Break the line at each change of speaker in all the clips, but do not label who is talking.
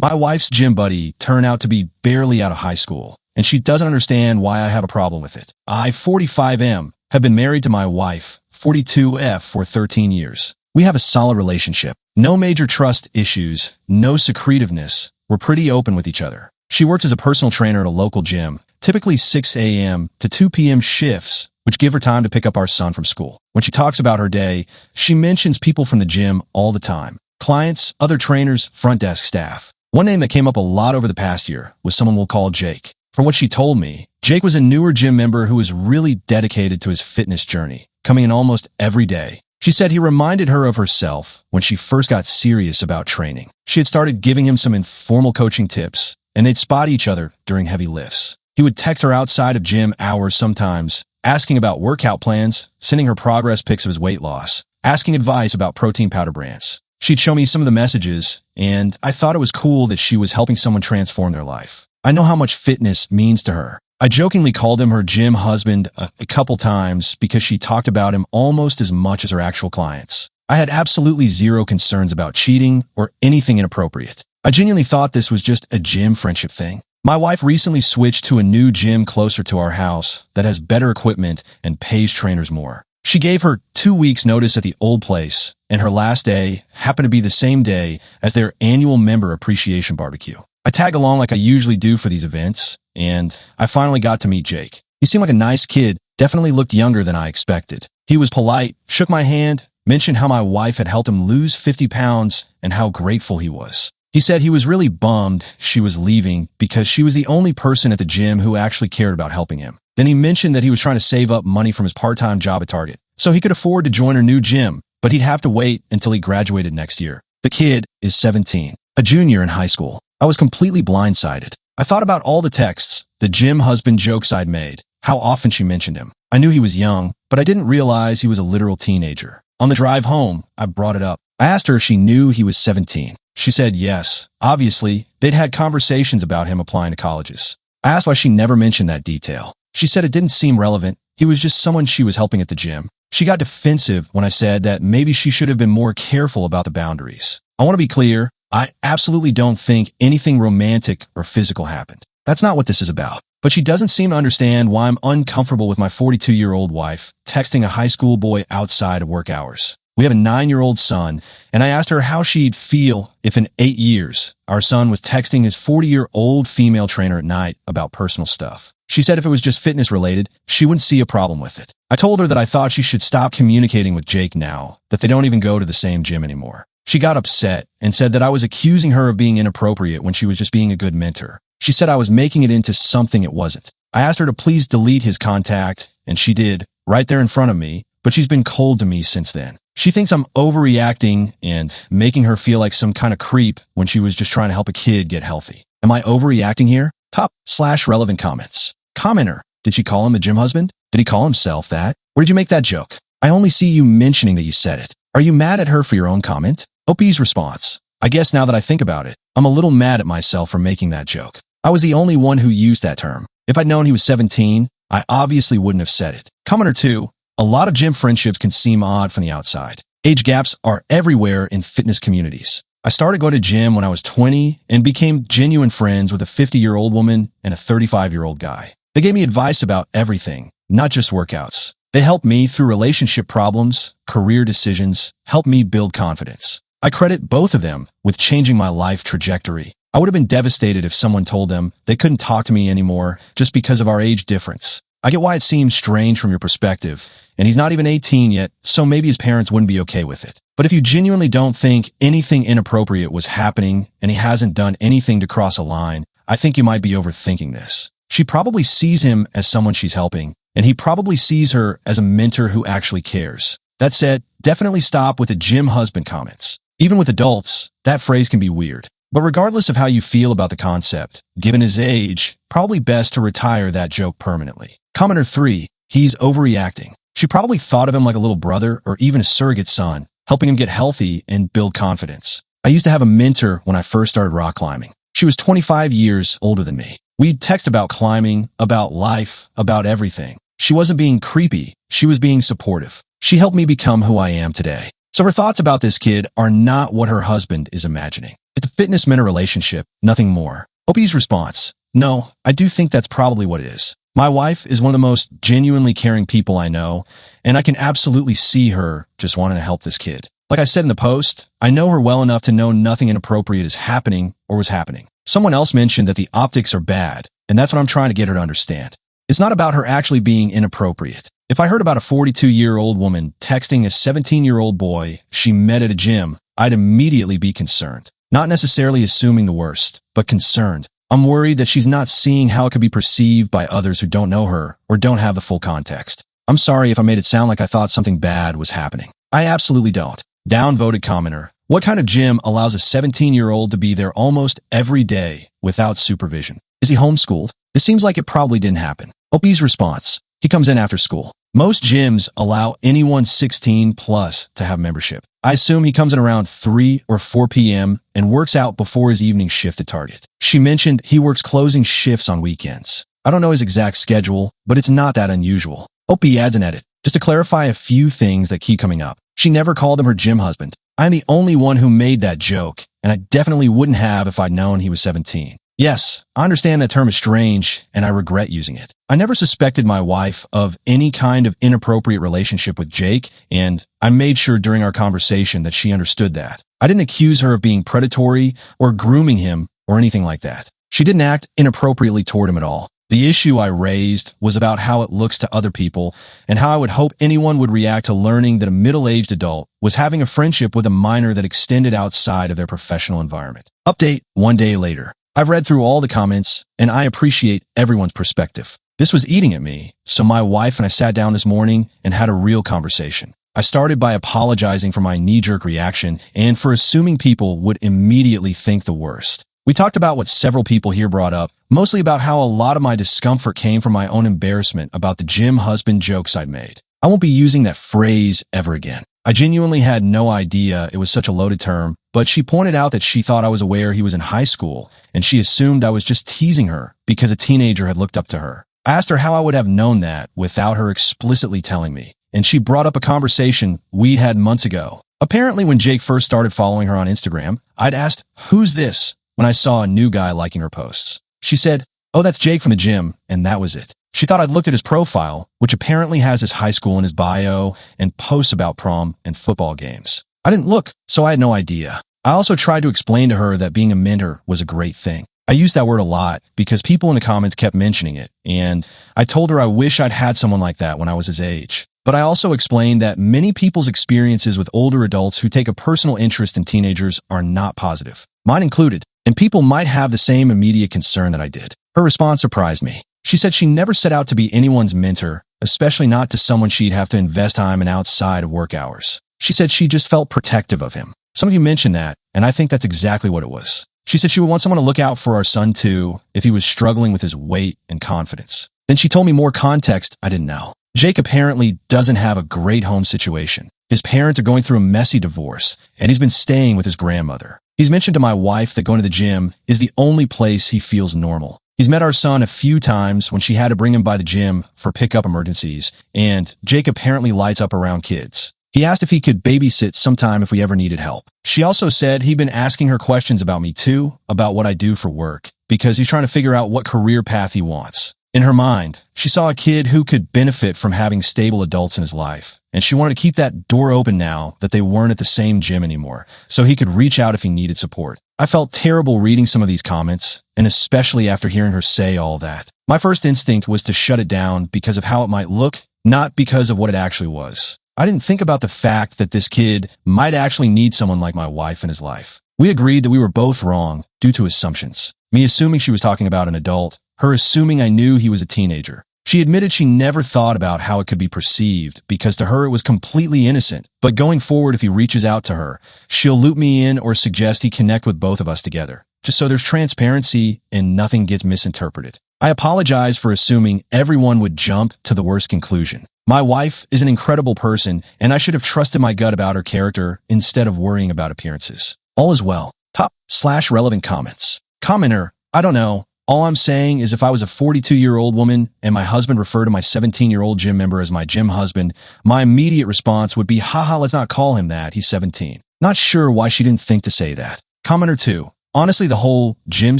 My wife's gym buddy turned out to be barely out of high school, and she doesn't understand why I have a problem with it. I, 45M, have been married to my wife, 42F, for 13 years. We have a solid relationship. No major trust issues, no secretiveness. We're pretty open with each other. She works as a personal trainer at a local gym, typically 6 a.m. to 2 p.m. shifts, which give her time to pick up our son from school. When she talks about her day, she mentions people from the gym all the time. Clients, other trainers, front desk staff. One name that came up a lot over the past year was someone we'll call Jake. From what she told me, Jake was a newer gym member who was really dedicated to his fitness journey, coming in almost every day. She said he reminded her of herself when she first got serious about training. She had started giving him some informal coaching tips, and they'd spot each other during heavy lifts. He would text her outside of gym hours sometimes, asking about workout plans, sending her progress pics of his weight loss, asking advice about protein powder brands. She'd show me some of the messages, and I thought it was cool that she was helping someone transform their life. I know how much fitness means to her. I jokingly called him her gym husband a couple times because she talked about him almost as much as her actual clients. I had absolutely zero concerns about cheating or anything inappropriate. I genuinely thought this was just a gym friendship thing. My wife recently switched to a new gym closer to our house that has better equipment and pays trainers more. She gave her 2 weeks notice at the old place, and her last day happened to be the same day as their annual member appreciation barbecue. I tag along like I usually do for these events, and I finally got to meet Jake. He seemed like a nice kid, definitely looked younger than I expected. He was polite, shook my hand, mentioned how my wife had helped him lose 50 pounds and how grateful he was. He said he was really bummed she was leaving because she was the only person at the gym who actually cared about helping him. Then he mentioned that he was trying to save up money from his part-time job at Target, so he could afford to join her new gym, but he'd have to wait until he graduated next year. The kid is 17, a junior in high school. I was completely blindsided. I thought about all the texts, the gym husband jokes I'd made, how often she mentioned him. I knew he was young, but I didn't realize he was a literal teenager. On the drive home, I brought it up. I asked her if she knew he was 17. She said yes. Obviously, they'd had conversations about him applying to colleges. I asked why she never mentioned that detail. She said it didn't seem relevant. He was just someone she was helping at the gym. She got defensive when I said that maybe she should have been more careful about the boundaries. I want to be clear. I absolutely don't think anything romantic or physical happened. That's not what this is about. But she doesn't seem to understand why I'm uncomfortable with my 42-year-old wife texting a high school boy outside of work hours. We have a 9-year-old son, and I asked her how she'd feel if in 8 years our son was texting his 40-year-old female trainer at night about personal stuff. She said if it was just fitness related, she wouldn't see a problem with it. I told her that I thought she should stop communicating with Jake now, that they don't even go to the same gym anymore. She got upset and said that I was accusing her of being inappropriate when she was just being a good mentor. She said I was making it into something it wasn't. I asked her to please delete his contact, and she did, right there in front of me, but she's been cold to me since then. She thinks I'm overreacting and making her feel like some kind of creep when she was just trying to help a kid get healthy. Am I overreacting here? Top/relevant comments. Commenter. Did she call him a gym husband? Did he call himself that? Where did you make that joke? I only see you mentioning that you said it. Are you mad at her for your own comment? OP's response. I guess now that I think about it, I'm a little mad at myself for making that joke. I was the only one who used that term. If I'd known he was 17, I obviously wouldn't have said it. Commenter 2. A lot of gym friendships can seem odd from the outside. Age gaps are everywhere in fitness communities. I started going to gym when I was 20 and became genuine friends with a 50-year-old woman and a 35-year-old guy. They gave me advice about everything, not just workouts. They helped me through relationship problems, career decisions, helped me build confidence. I credit both of them with changing my life trajectory. I would have been devastated if someone told them they couldn't talk to me anymore just because of our age difference. I get why it seems strange from your perspective, and he's not even 18 yet, so maybe his parents wouldn't be okay with it. But if you genuinely don't think anything inappropriate was happening and he hasn't done anything to cross a line, I think you might be overthinking this. She probably sees him as someone she's helping, and he probably sees her as a mentor who actually cares. That said, definitely stop with the gym husband comments. Even with adults, that phrase can be weird. But regardless of how you feel about the concept, given his age, probably best to retire that joke permanently. Commenter 3. He's overreacting. She probably thought of him like a little brother or even a surrogate son, helping him get healthy and build confidence. I used to have a mentor when I first started rock climbing. She was 25 years older than me. We'd text about climbing, about life, about everything. She wasn't being creepy. She was being supportive. She helped me become who I am today. So her thoughts about this kid are not what her husband is imagining. It's a fitness-mentor relationship, nothing more. Opie's response: no, I do think that's probably what it is. My wife is one of the most genuinely caring people I know, and I can absolutely see her just wanting to help this kid. Like I said in the post, I know her well enough to know nothing inappropriate is happening or was happening. Someone else mentioned that the optics are bad, and that's what I'm trying to get her to understand. It's not about her actually being inappropriate. If I heard about a 42-year-old woman texting a 17-year-old boy she met at a gym, I'd immediately be concerned. Not necessarily assuming the worst, but concerned. I'm worried that she's not seeing how it could be perceived by others who don't know her or don't have the full context. I'm sorry if I made it sound like I thought something bad was happening. I absolutely don't. Downvoted commenter: what kind of gym allows a 17-year-old to be there almost every day without supervision? Is he homeschooled? It seems like it probably didn't happen. Opie's response: he comes in after school. Most gyms allow anyone 16 plus to have membership. I assume he comes in around 3 or 4 p.m. and works out before his evening shift at Target. She mentioned he works closing shifts on weekends. I don't know his exact schedule, but it's not that unusual. Opie adds an edit, just to clarify a few things that keep coming up. She never called him her gym husband. I'm the only one who made that joke, and I definitely wouldn't have if I'd known he was 17. Yes, I understand that term is strange, and I regret using it. I never suspected my wife of any kind of inappropriate relationship with Jake, and I made sure during our conversation that she understood that. I didn't accuse her of being predatory or grooming him or anything like that. She didn't act inappropriately toward him at all. The issue I raised was about how it looks to other people and how I would hope anyone would react to learning that a middle-aged adult was having a friendship with a minor that extended outside of their professional environment. Update 1 day later. I've read through all the comments, and I appreciate everyone's perspective. This was eating at me, so my wife and I sat down this morning and had a real conversation. I started by apologizing for my knee-jerk reaction and for assuming people would immediately think the worst. We talked about what several people here brought up, mostly about how a lot of my discomfort came from my own embarrassment about the gym husband jokes I'd made. I won't be using that phrase ever again. I genuinely had no idea it was such a loaded term, but she pointed out that she thought I was aware he was in high school, and she assumed I was just teasing her because a teenager had looked up to her. I asked her how I would have known that without her explicitly telling me, and she brought up a conversation we had months ago. Apparently, when Jake first started following her on Instagram, I'd asked, "Who's this?" when I saw a new guy liking her posts. She said, "Oh, that's Jake from the gym," and that was it. She thought I'd looked at his profile, which apparently has his high school in his bio and posts about prom and football games. I didn't look, so I had no idea. I also tried to explain to her that being a mentor was a great thing. I used that word a lot because people in the comments kept mentioning it, and I told her I wish I'd had someone like that when I was his age. But I also explained that many people's experiences with older adults who take a personal interest in teenagers are not positive, mine included, and people might have the same immediate concern that I did. Her response surprised me. She said she never set out to be anyone's mentor, especially not to someone she'd have to invest time in outside of work hours. She said she just felt protective of him. Some of you mentioned that, and I think that's exactly what it was. She said she would want someone to look out for our son too if he was struggling with his weight and confidence. Then she told me more context I didn't know. Jake apparently doesn't have a great home situation. His parents are going through a messy divorce, and he's been staying with his grandmother. He's mentioned to my wife that going to the gym is the only place he feels normal. He's met our son a few times when she had to bring him by the gym for pickup emergencies, and Jake apparently lights up around kids. He asked if he could babysit sometime if we ever needed help. She also said he'd been asking her questions about me too, about what I do for work, because he's trying to figure out what career path he wants. In her mind, she saw a kid who could benefit from having stable adults in his life, and she wanted to keep that door open now that they weren't at the same gym anymore, so he could reach out if he needed support. I felt terrible reading some of these comments, and especially after hearing her say all that. My first instinct was to shut it down because of how it might look, not because of what it actually was. I didn't think about the fact that this kid might actually need someone like my wife in his life. We agreed that we were both wrong due to assumptions. Me assuming she was talking about an adult, her assuming I knew he was a teenager. She admitted she never thought about how it could be perceived because to her it was completely innocent. But going forward, if he reaches out to her, she'll loop me in or suggest he connect with both of us together, just so there's transparency and nothing gets misinterpreted. I apologize for assuming everyone would jump to the worst conclusion. My wife is an incredible person, and I should have trusted my gut about her character instead of worrying about appearances. All is well. Top/relevant comments. Commenter: I don't know. All I'm saying is if I was a 42-year-old woman and my husband referred to my 17-year-old gym member as my gym husband, my immediate response would be, haha, let's not call him that, he's 17. Not sure why she didn't think to say that. Commenter 2. Honestly, the whole gym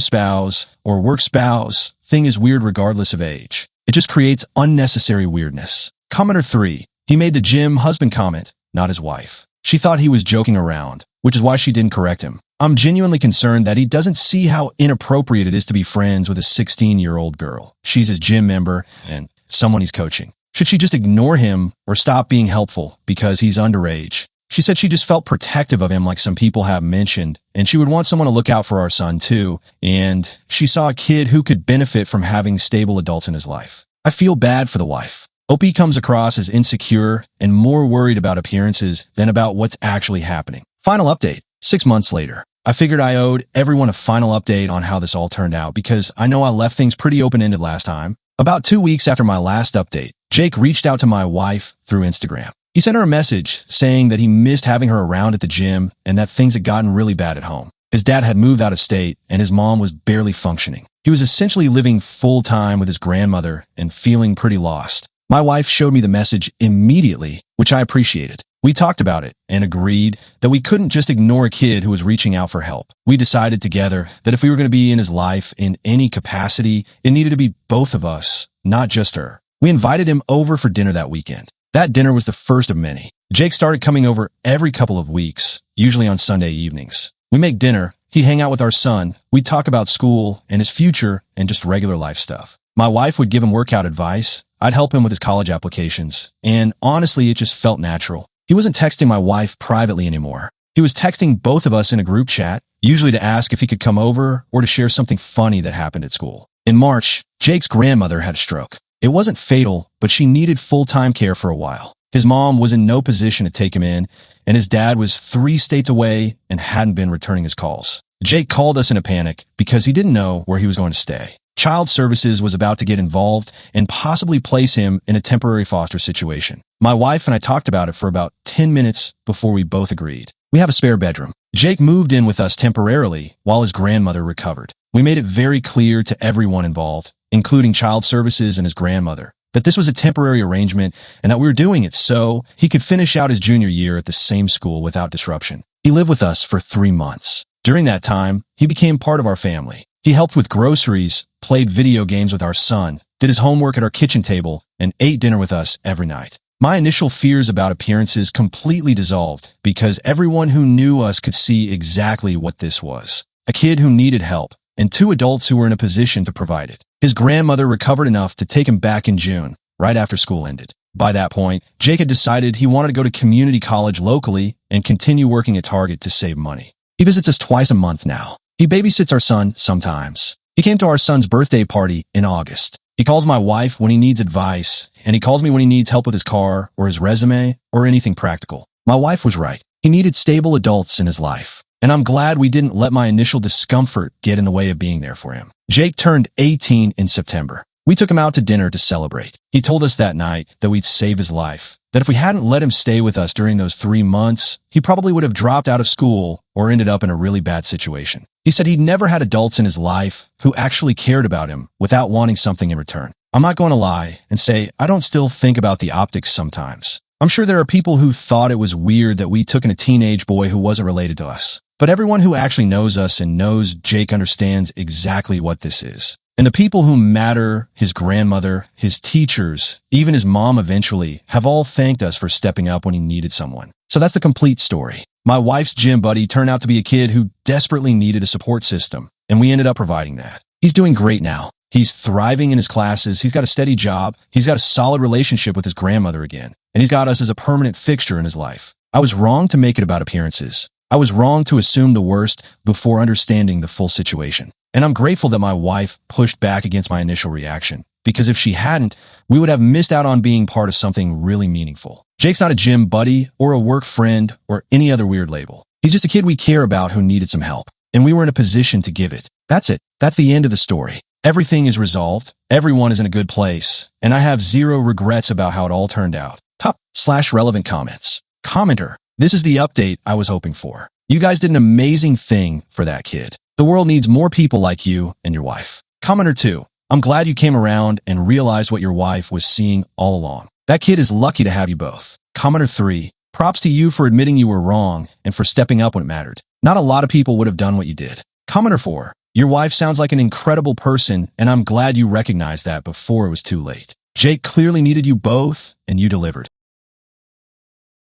spouse or work spouse thing is weird regardless of age. It just creates unnecessary weirdness. Commenter 3. He made the gym husband comment, not his wife. She thought he was joking around, which is why she didn't correct him. I'm genuinely concerned that he doesn't see how inappropriate it is to be friends with a 16-year-old girl. She's his gym member and someone he's coaching. Should she just ignore him or stop being helpful because he's underage? She said she just felt protective of him like some people have mentioned, and she would want someone to look out for our son too, and she saw a kid who could benefit from having stable adults in his life. I feel bad for the wife. OP comes across as insecure and more worried about appearances than about what's actually happening. Final update. 6 months later. I figured I owed everyone a final update on how this all turned out because I know I left things pretty open-ended last time. About 2 weeks after my last update, Jake reached out to my wife through Instagram. He sent her a message saying that he missed having her around at the gym and that things had gotten really bad at home. His dad had moved out of state and his mom was barely functioning. He was essentially living full-time with his grandmother and feeling pretty lost. My wife showed me the message immediately, which I appreciated. We talked about it and agreed that we couldn't just ignore a kid who was reaching out for help. We decided together that if we were going to be in his life in any capacity, it needed to be both of us, not just her. We invited him over for dinner that weekend. That dinner was the first of many. Jake started coming over every couple of weeks, usually on Sunday evenings. We make dinner, he'd hang out with our son, we'd talk about school and his future and just regular life stuff. My wife would give him workout advice, I'd help him with his college applications, and honestly, it just felt natural. He wasn't texting my wife privately anymore. He was texting both of us in a group chat, usually to ask if he could come over or to share something funny that happened at school. In March, Jake's grandmother had a stroke. It wasn't fatal, but she needed full-time care for a while. His mom was in no position to take him in, and his dad was 3 states away and hadn't been returning his calls. Jake called us in a panic because he didn't know where he was going to stay. Child Services was about to get involved and possibly place him in a temporary foster situation. My wife and I talked about it for about 10 minutes before we both agreed. We have a spare bedroom. Jake moved in with us temporarily while his grandmother recovered. We made it very clear to everyone involved, including Child Services and his grandmother, that this was a temporary arrangement and that we were doing it so he could finish out his junior year at the same school without disruption. He lived with us for 3 months. During that time, he became part of our family. He helped with groceries, played video games with our son, did his homework at our kitchen table, and ate dinner with us every night. My initial fears about appearances completely dissolved because everyone who knew us could see exactly what this was. A kid who needed help, and 2 adults who were in a position to provide it. His grandmother recovered enough to take him back in June, right after school ended. By that point, Jake had decided he wanted to go to community college locally and continue working at Target to save money. He visits us twice a month now. He babysits our son sometimes. He came to our son's birthday party in August. He calls my wife when he needs advice, and he calls me when he needs help with his car or his resume or anything practical. My wife was right. He needed stable adults in his life, and I'm glad we didn't let my initial discomfort get in the way of being there for him. Jake turned 18 in September. We took him out to dinner to celebrate. He told us that night that we'd save his life, that if we hadn't let him stay with us during those 3 months, he probably would have dropped out of school or ended up in a really bad situation. He said he'd never had adults in his life who actually cared about him without wanting something in return. I'm not going to lie and say I don't still think about the optics sometimes. I'm sure there are people who thought it was weird that we took in a teenage boy who wasn't related to us. But everyone who actually knows us and knows Jake understands exactly what this is. And the people who matter, his grandmother, his teachers, even his mom eventually, have all thanked us for stepping up when he needed someone. So that's the complete story. My wife's gym buddy turned out to be a kid who desperately needed a support system, and we ended up providing that. He's doing great now. He's thriving in his classes, he's got a steady job, he's got a solid relationship with his grandmother again, and he's got us as a permanent fixture in his life. I was wrong to make it about appearances. I was wrong to assume the worst before understanding the full situation. And I'm grateful that my wife pushed back against my initial reaction, because if she hadn't, we would have missed out on being part of something really meaningful. Jake's not a gym buddy or a work friend or any other weird label. He's just a kid we care about who needed some help, and we were in a position to give it. That's it. That's the end of the story. Everything is resolved, everyone is in a good place, and I have 0 regrets about how it all turned out. Top/relevant comments. Commenter, this is the update I was hoping for. You guys did an amazing thing for that kid. The world needs more people like you and your wife. Commenter 2, I'm glad you came around and realized what your wife was seeing all along. That kid is lucky to have you both. Commenter 3, props to you for admitting you were wrong and for stepping up when it mattered. Not a lot of people would have done what you did. Commenter 4. Your wife sounds like an incredible person, and I'm glad you recognized that before it was too late. Jake clearly needed you both, and you delivered.